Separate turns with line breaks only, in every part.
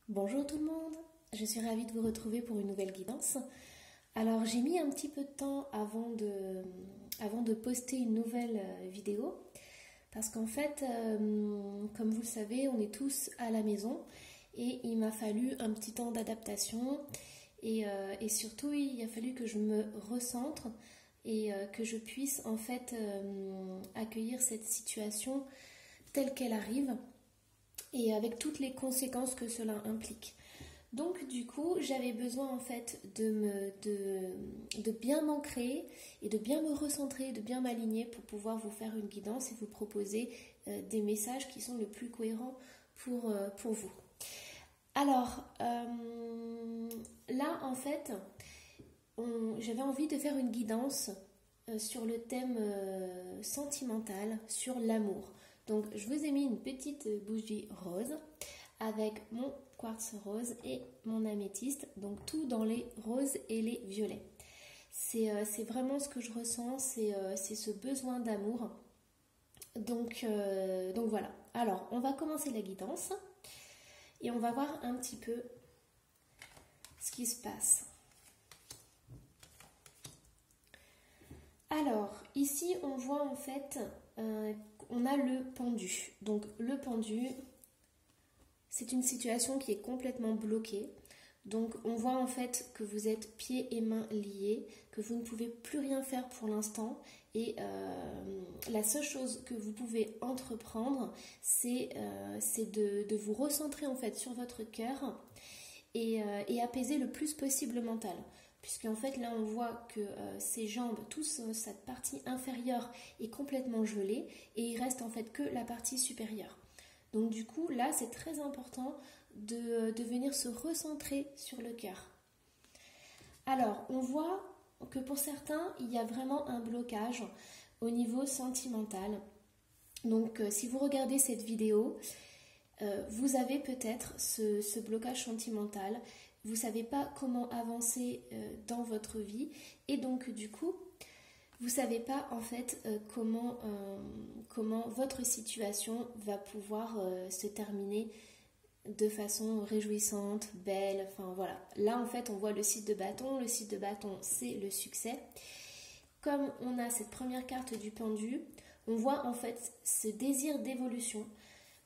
Bonjour tout le monde, je suis ravie de vous retrouver pour une nouvelle guidance. Alors j'ai mis un petit peu de temps avant de poster une nouvelle vidéo parce qu'en fait, comme vous le savez, on est tous à la maison et il m'a fallu un petit temps d'adaptation et surtout il a fallu que je me recentre et que je puisse en fait accueillir cette situation telle qu'elle arrive et avec toutes les conséquences que cela implique. Donc du coup, j'avais besoin en fait de bien m'ancrer et de bien me recentrer, de bien m'aligner pour pouvoir vous faire une guidance et vous proposer des messages qui sont le plus cohérents pour vous. Alors, là en fait, j'avais envie de faire une guidance sur le thème sentimental, sur l'amour. Donc je vous ai mis une petite bougie rose avec mon quartz rose et mon améthyste, donc tout dans les roses et les violets. C'est vraiment ce que je ressens, c'est ce besoin d'amour. Donc voilà. Alors on va commencer la guidance et on va voir un petit peu ce qui se passe. Alors, ici, on voit en fait, on a le pendu. Donc, le pendu, c'est une situation qui est complètement bloquée. Donc, on voit en fait que vous êtes pieds et mains liés, que vous ne pouvez plus rien faire pour l'instant. Et la seule chose que vous pouvez entreprendre, c'est de vous recentrer en fait sur votre cœur et apaiser le plus possible le mental. Puisqu'en fait là on voit que ses jambes, toute cette partie inférieure est complètement gelée et il reste en fait que la partie supérieure. Donc du coup là c'est très important de venir se recentrer sur le cœur. Alors on voit que pour certains il y a vraiment un blocage au niveau sentimental. Donc si vous regardez cette vidéo, vous avez peut-être ce blocage sentimental. Vous ne savez pas comment avancer dans votre vie et donc du coup, vous ne savez pas en fait comment votre situation va pouvoir se terminer de façon réjouissante, belle, enfin voilà. Là en fait on voit le 6 de bâton, le 6 de bâton c'est le succès. Comme on a cette première carte du pendu, on voit en fait ce désir d'évolution.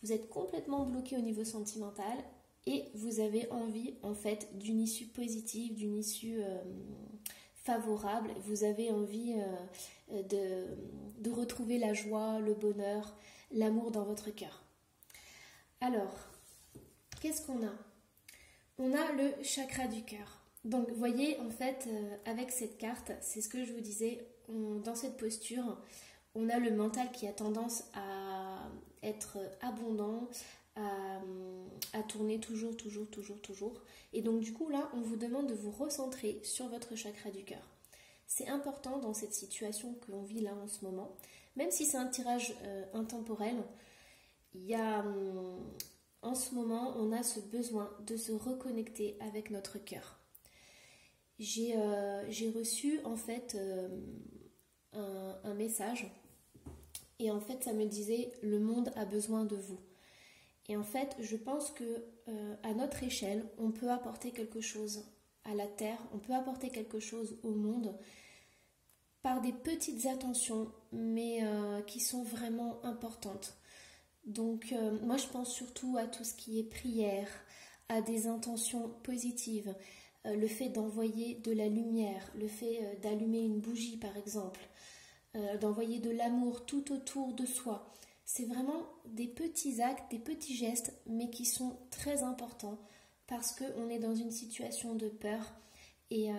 Vous êtes complètement bloqué au niveau sentimental et vous avez envie en fait d'une issue positive, d'une issue favorable. Vous avez envie de retrouver la joie, le bonheur, l'amour dans votre cœur. Alors, qu'est-ce qu'on a? On a le chakra du cœur. Donc, vous voyez, en fait, avec cette carte, c'est ce que je vous disais, dans cette posture, on a le mental qui a tendance à être abondant, à tourner toujours. Et donc du coup là, on vous demande de vous recentrer sur votre chakra du cœur. C'est important dans cette situation que l'on vit là en ce moment. Même si c'est un tirage intemporel, il y a en ce moment, on a ce besoin de se reconnecter avec notre cœur. J'ai reçu en fait un message et en fait ça me disait « Le monde a besoin de vous ». Et en fait, je pense que à notre échelle, on peut apporter quelque chose à la Terre, on peut apporter quelque chose au monde par des petites attentions, mais qui sont vraiment importantes. Donc, moi, je pense surtout à tout ce qui est prière, à des intentions positives, le fait d'envoyer de la lumière, le fait d'allumer une bougie, par exemple, d'envoyer de l'amour tout autour de soi. C'est vraiment des petits actes, des petits gestes, mais qui sont très importants parce qu'on est dans une situation de peur et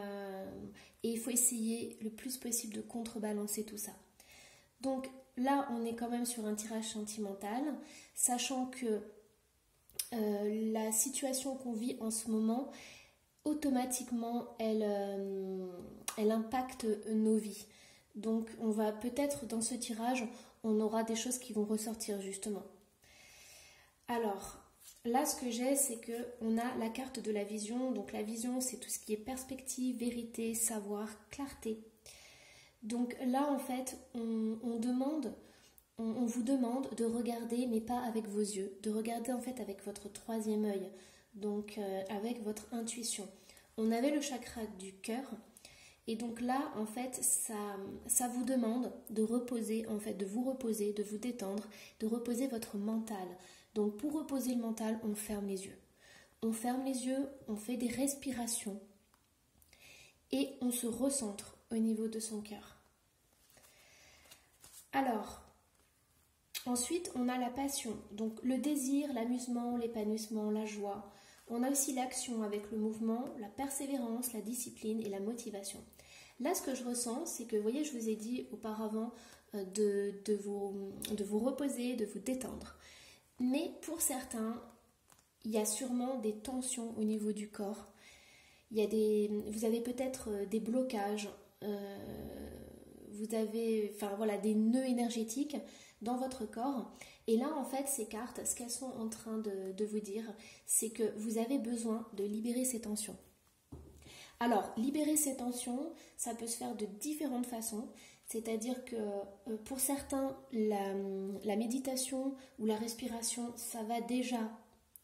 il faut essayer le plus possible de contrebalancer tout ça. Donc là, on est quand même sur un tirage sentimental, sachant que la situation qu'on vit en ce moment, automatiquement, elle impacte nos vies. Donc on va peut-être dans ce tirage, on aura des choses qui vont ressortir justement. Alors là ce que j'ai c'est que on a la carte de la vision. Donc la vision c'est tout ce qui est perspective, vérité, savoir, clarté. Donc là en fait on vous demande de regarder mais pas avec vos yeux, de regarder en fait avec votre troisième œil, donc avec votre intuition. On avait le chakra du cœur. Et donc là, en fait, ça vous demande de reposer, en fait, de vous reposer, de vous détendre, de reposer votre mental. Donc pour reposer le mental, on ferme les yeux. On ferme les yeux, on fait des respirations et on se recentre au niveau de son cœur. Alors, ensuite, on a la passion, donc le désir, l'amusement, l'épanouissement, la joie. On a aussi l'action avec le mouvement, la persévérance, la discipline et la motivation. Là, ce que je ressens, c'est que, vous voyez, je vous ai dit auparavant de vous reposer, de vous détendre. Mais pour certains, il y a sûrement des tensions au niveau du corps. Vous avez peut-être des blocages, vous avez des nœuds énergétiques dans votre corps. Et là, en fait, ces cartes, ce qu'elles sont en train de vous dire, c'est que vous avez besoin de libérer ces tensions. Alors, libérer ces tensions, ça peut se faire de différentes façons. C'est-à-dire que pour certains, la méditation ou la respiration, ça va déjà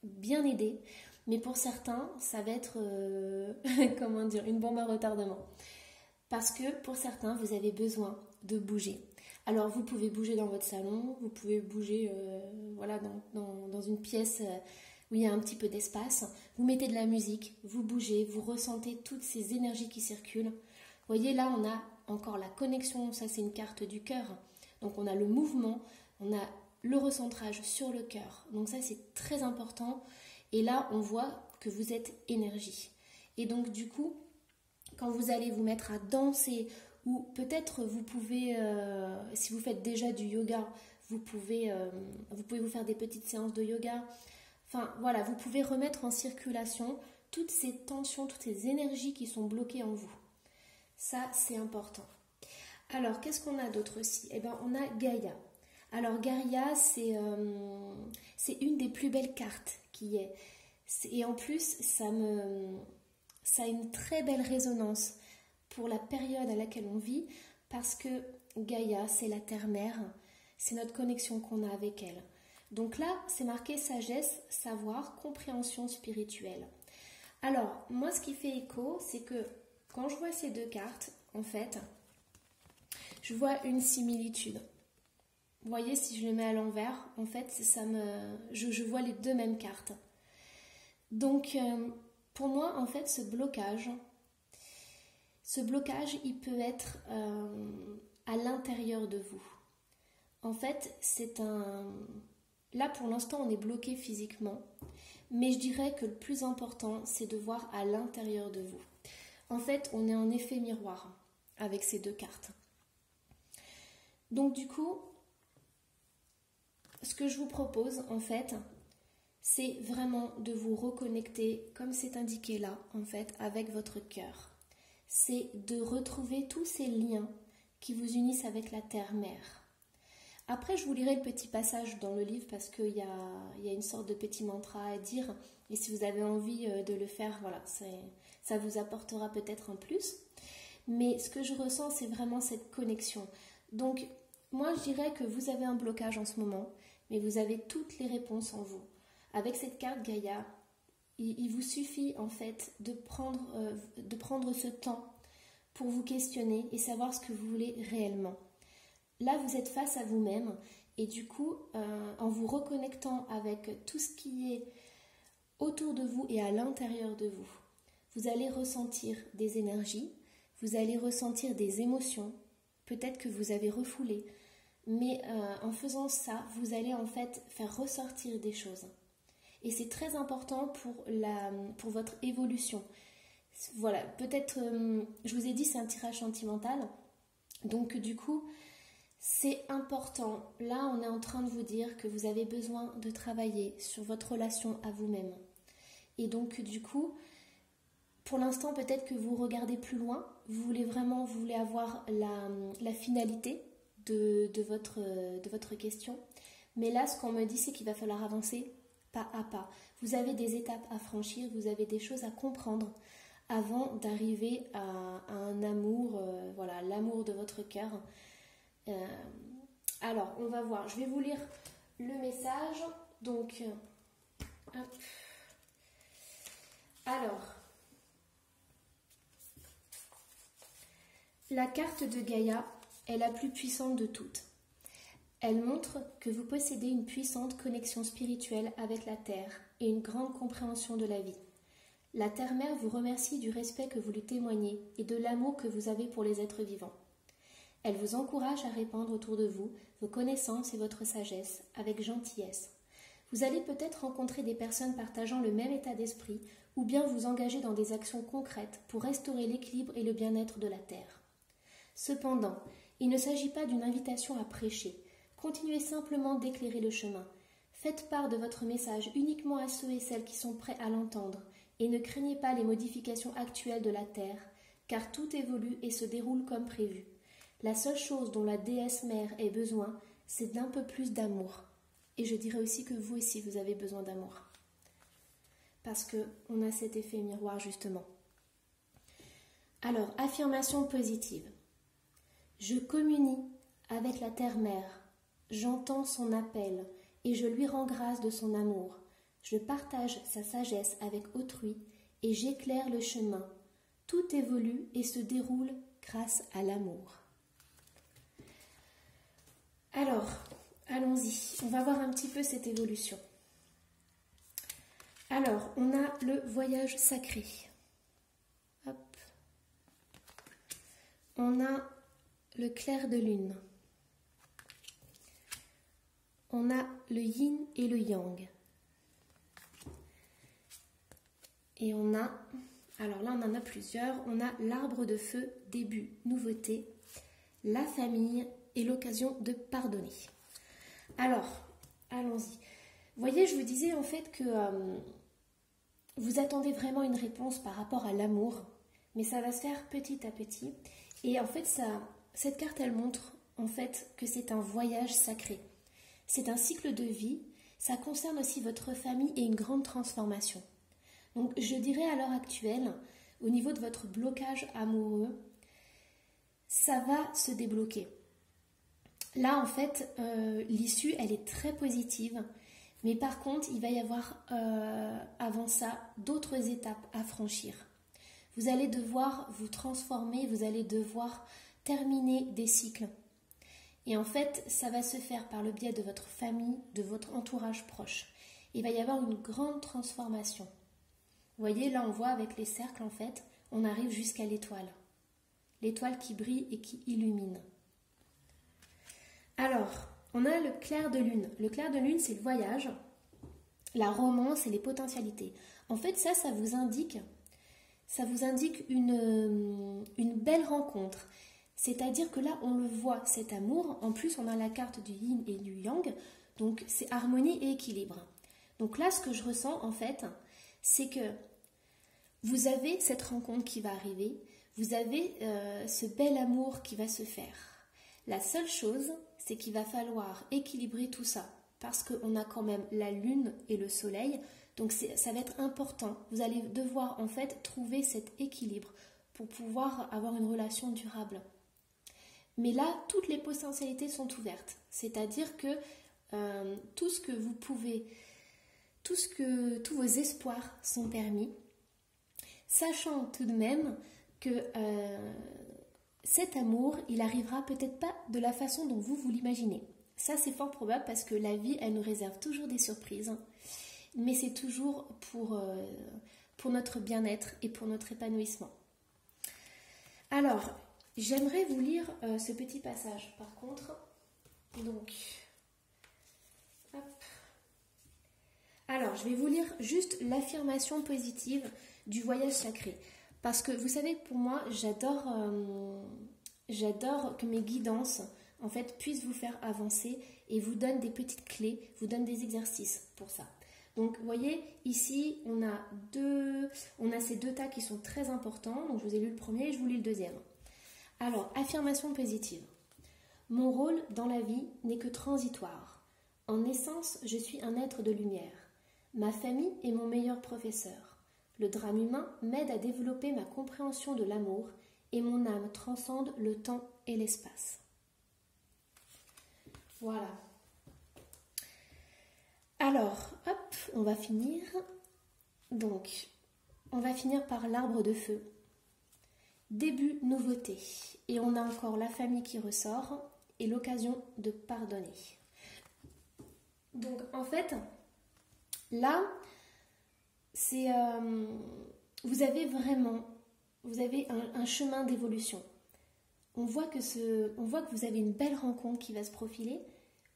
bien aider. Mais pour certains, ça va être une bombe à retardement. Parce que pour certains, vous avez besoin de bouger. Alors, vous pouvez bouger dans votre salon, vous pouvez bouger dans une pièce où il y a un petit peu d'espace. Vous mettez de la musique, vous bougez, vous ressentez toutes ces énergies qui circulent. Vous voyez, là, on a encore la connexion, ça c'est une carte du cœur. Donc, on a le mouvement, on a le recentrage sur le cœur. Donc, ça, c'est très important. Et là, on voit que vous êtes énergie. Et donc, du coup, quand vous allez vous mettre à danser, ou peut-être vous pouvez, si vous faites déjà du yoga, vous pouvez vous faire des petites séances de yoga. Enfin, voilà, vous pouvez remettre en circulation toutes ces tensions, toutes ces énergies qui sont bloquées en vous. Ça, c'est important. Alors, qu'est-ce qu'on a d'autre aussi? Eh bien, on a Gaïa. Alors, Gaïa, c'est une des plus belles cartes qui est. Et en plus, ça a une très belle résonance pour la période à laquelle on vit, parce que Gaïa, c'est la terre-mère, c'est notre connexion qu'on a avec elle. Donc là, c'est marqué sagesse, savoir, compréhension spirituelle. Alors, moi, ce qui fait écho, c'est que quand je vois ces deux cartes, en fait, je vois une similitude. Vous voyez, si je les mets à l'envers, en fait, je vois les deux mêmes cartes. Donc, pour moi, en fait, ce blocage, il peut être à l'intérieur de vous. En fait, là, pour l'instant, on est bloqué physiquement, mais je dirais que le plus important, c'est de voir à l'intérieur de vous. En fait, on est en effet miroir avec ces deux cartes. Donc, du coup, ce que je vous propose, en fait, c'est vraiment de vous reconnecter, comme c'est indiqué là, en fait, avec votre cœur. C'est de retrouver tous ces liens qui vous unissent avec la terre-mère. Après, je vous lirai le petit passage dans le livre parce qu'il y a une sorte de petit mantra à dire. Et si vous avez envie de le faire, voilà, ça vous apportera peut-être un plus. Mais ce que je ressens, c'est vraiment cette connexion. Donc, moi, je dirais que vous avez un blocage en ce moment, mais vous avez toutes les réponses en vous. Avec cette carte Gaïa, il vous suffit en fait de prendre ce temps pour vous questionner et savoir ce que vous voulez réellement. Là, vous êtes face à vous-même et du coup, en vous reconnectant avec tout ce qui est autour de vous et à l'intérieur de vous, vous allez ressentir des énergies, vous allez ressentir des émotions, peut-être que vous avez refoulé, mais en faisant ça, vous allez en fait faire ressortir des choses. Et c'est très important pour votre évolution. Voilà, peut-être, je vous ai dit, c'est un tirage sentimental. Donc du coup, c'est important. Là, on est en train de vous dire que vous avez besoin de travailler sur votre relation à vous-même. Et donc du coup, pour l'instant, peut-être que vous regardez plus loin. Vous voulez avoir la finalité de votre question. Mais là, ce qu'on me dit, c'est qu'il va falloir avancer pas à pas. Vous avez des étapes à franchir, vous avez des choses à comprendre avant d'arriver à un amour, l'amour de votre cœur. Alors, on va voir. Je vais vous lire le message. Donc, hop. Alors, la carte de Gaïa est la plus puissante de toutes. Elle montre que vous possédez une puissante connexion spirituelle avec la Terre et une grande compréhension de la vie. La Terre-Mère vous remercie du respect que vous lui témoignez et de l'amour que vous avez pour les êtres vivants. Elle vous encourage à répandre autour de vous vos connaissances et votre sagesse avec gentillesse. Vous allez peut-être rencontrer des personnes partageant le même état d'esprit ou bien vous engager dans des actions concrètes pour restaurer l'équilibre et le bien-être de la Terre. Cependant, il ne s'agit pas d'une invitation à prêcher. Continuez simplement d'éclairer le chemin. Faites part de votre message uniquement à ceux et celles qui sont prêts à l'entendre et ne craignez pas les modifications actuelles de la Terre, car tout évolue et se déroule comme prévu. La seule chose dont la déesse mère ait besoin, c'est d'un peu plus d'amour. Et je dirais aussi que vous aussi, vous avez besoin d'amour. Parce qu'on a cet effet miroir, justement. Alors, affirmation positive. Je communie avec la Terre-Mère. J'entends son appel et je lui rends grâce de son amour. Je partage sa sagesse avec autrui et j'éclaire le chemin. Tout évolue et se déroule grâce à l'amour. Alors, allons-y. On va voir un petit peu cette évolution. Alors, on a le voyage sacré. Hop. On a le clair de lune. On a le yin et le yang. Et on a, alors là on en a plusieurs, on a l'arbre de feu, début, nouveauté, la famille et l'occasion de pardonner. Alors, allons-y. Vous voyez, je vous disais en fait que vous attendez vraiment une réponse par rapport à l'amour, mais ça va se faire petit à petit. Et en fait, cette carte, elle montre en fait que c'est un voyage sacré. C'est un cycle de vie, ça concerne aussi votre famille et une grande transformation. Donc je dirais à l'heure actuelle, au niveau de votre blocage amoureux, ça va se débloquer. Là en fait, l'issue elle est très positive, mais par contre il va y avoir avant ça d'autres étapes à franchir. Vous allez devoir vous transformer, vous allez devoir terminer des cycles. Et en fait, ça va se faire par le biais de votre famille, de votre entourage proche. Il va y avoir une grande transformation. Vous voyez, là on voit avec les cercles, en fait, on arrive jusqu'à l'étoile. L'étoile qui brille et qui illumine. Alors, on a le clair de lune. Le clair de lune, c'est le voyage, la romance et les potentialités. En fait, ça vous indique une belle rencontre. C'est-à-dire que là, on le voit, cet amour. En plus, on a la carte du yin et du yang. Donc, c'est harmonie et équilibre. Donc là, ce que je ressens, en fait, c'est que vous avez cette rencontre qui va arriver. Vous avez ce bel amour qui va se faire. La seule chose, c'est qu'il va falloir équilibrer tout ça. Parce qu'on a quand même la lune et le soleil. Donc, ça va être important. Vous allez devoir, en fait, trouver cet équilibre pour pouvoir avoir une relation durable. Mais là, toutes les potentialités sont ouvertes. C'est-à-dire que tout ce que vous pouvez, tous vos espoirs sont permis, sachant tout de même que cet amour, il arrivera peut-être pas de la façon dont vous l'imaginez. Ça, c'est fort probable parce que la vie, elle nous réserve toujours des surprises, mais c'est toujours pour notre bien-être et pour notre épanouissement. Alors, j'aimerais vous lire ce petit passage, par contre. Donc, hop. Alors, je vais vous lire juste l'affirmation positive du voyage sacré. Parce que, vous savez, pour moi, j'adore que mes guidances, en fait, puissent vous faire avancer et vous donnent des petites clés, vous donnent des exercices pour ça. Donc, vous voyez, ici, on a ces deux tas qui sont très importants. Donc, je vous ai lu le premier et je vous lis le deuxième. Alors, affirmation positive. Mon rôle dans la vie n'est que transitoire. En essence, je suis un être de lumière. Ma famille est mon meilleur professeur. Le drame humain m'aide à développer ma compréhension de l'amour et mon âme transcende le temps et l'espace. Voilà. Alors, hop, on va finir. Donc, on va finir par l'arbre de feu. Début, nouveauté. Et on a encore la famille qui ressort et l'occasion de pardonner. Donc en fait, là, c'est vous avez un chemin d'évolution. On voit que vous avez une belle rencontre qui va se profiler,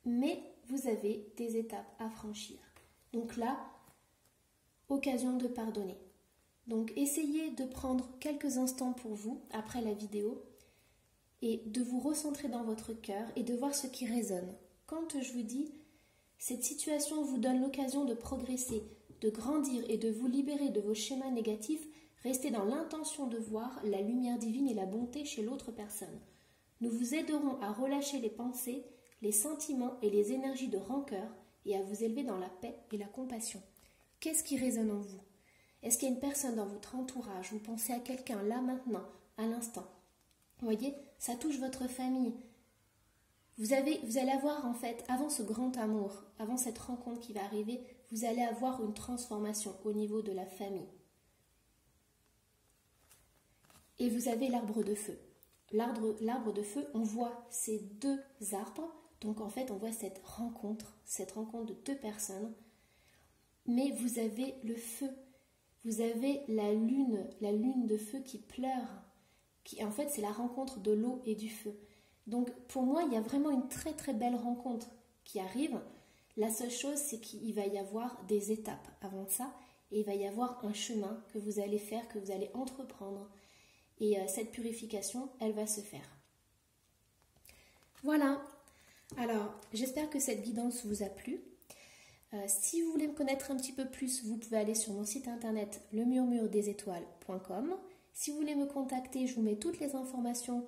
mais vous avez des étapes à franchir. Donc là, occasion de pardonner. Donc essayez de prendre quelques instants pour vous, après la vidéo, et de vous recentrer dans votre cœur et de voir ce qui résonne. Quand je vous dis, cette situation vous donne l'occasion de progresser, de grandir et de vous libérer de vos schémas négatifs, restez dans l'intention de voir la lumière divine et la bonté chez l'autre personne. Nous vous aiderons à relâcher les pensées, les sentiments et les énergies de rancœur et à vous élever dans la paix et la compassion. Qu'est-ce qui résonne en vous? Est-ce qu'il y a une personne dans votre entourage? Vous pensez à quelqu'un là, maintenant, à l'instant? Vous voyez, ça touche votre famille. Vous allez avoir en fait, avant ce grand amour, avant cette rencontre qui va arriver, vous allez avoir une transformation au niveau de la famille. Et vous avez l'arbre de feu. L'arbre de feu, on voit ces deux arbres. Donc en fait, on voit cette rencontre de deux personnes. Mais vous avez le feu. Vous avez la lune de feu qui pleure. En fait, c'est la rencontre de l'eau et du feu. Donc pour moi, il y a vraiment une très très belle rencontre qui arrive. La seule chose, c'est qu'il va y avoir des étapes avant ça. Et il va y avoir un chemin que vous allez faire, que vous allez entreprendre. Et cette purification, elle va se faire. Voilà. Alors, j'espère que cette guidance vous a plu. Si vous voulez me connaître un petit peu plus, vous pouvez aller sur mon site internet lemurmuredesétoiles.com. Si vous voulez me contacter, je vous mets toutes les informations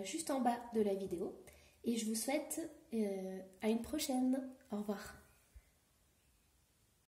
juste en bas de la vidéo. Et je vous souhaite à une prochaine. Au revoir.